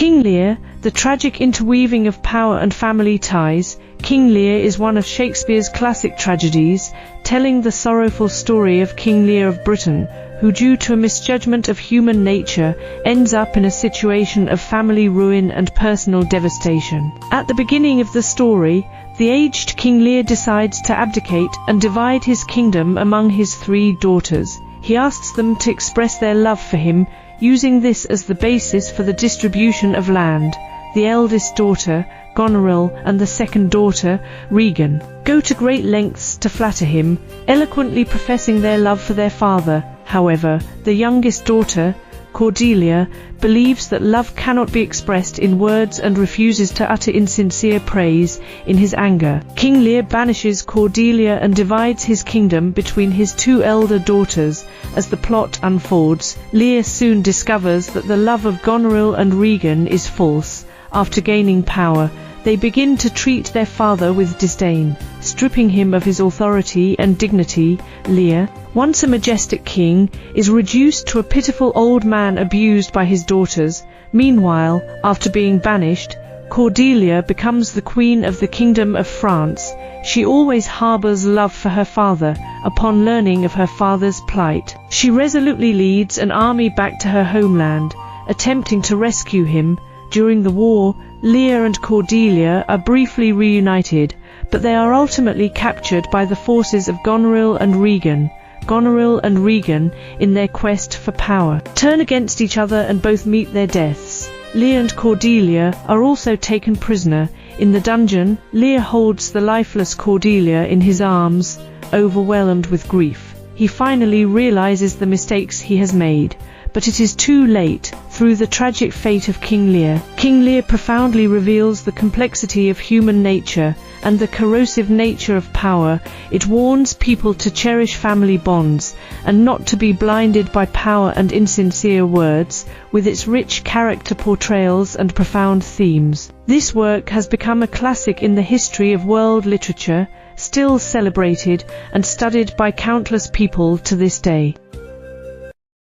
King Lear, the tragic interweaving of power and family ties. King Lear is one of Shakespeare's classic tragedies, telling the sorrowful story of King Lear of Britain, who due to a misjudgment of human nature, ends up in a situation of family ruin and personal devastation. At the beginning of the story, the aged King Lear decides to abdicate and divide his kingdom among his 3 daughters. He asks them to express their love for him, using this as the basis for the distribution of land. The eldest daughter, Goneril, and the second daughter, Regan, go to great lengths to flatter him, eloquently professing their love for their father. However, the youngest daughter, Cordelia, believes that love cannot be expressed in words and refuses to utter insincere praise. In his anger, King Lear banishes Cordelia and divides his kingdom between his 2 elder daughters. As the plot unfolds, Lear soon discovers that the love of Goneril and Regan is false. After gaining power, they begin to treat their father with disdain, stripping him of his authority and dignity. Lear, once a majestic king, is reduced to a pitiful old man abused by his daughters. Meanwhile, after being banished, Cordelia becomes the queen of the Kingdom of France. She always harbors love for her father. Upon learning of her father's plight, she resolutely leads an army back to her homeland, attempting to rescue him. During the war, Lear and Cordelia are briefly reunited, but they are ultimately captured by the forces of Goneril and Regan. Goneril and Regan, in their quest for power, turn against each other and both meet their deaths. Lear and Cordelia are also taken prisoner. In the dungeon, Lear holds the lifeless Cordelia in his arms, overwhelmed with grief. He finally realizes the mistakes he has made, but it is too late. Through the tragic fate of King Lear profoundly reveals the complexity of human nature and the corrosive nature of power. It warns people to cherish family bonds and not to be blinded by power and insincere words. With its rich character portrayals and profound themes, this work has become a classic in the history of world literature, still celebrated and studied by countless people to this day.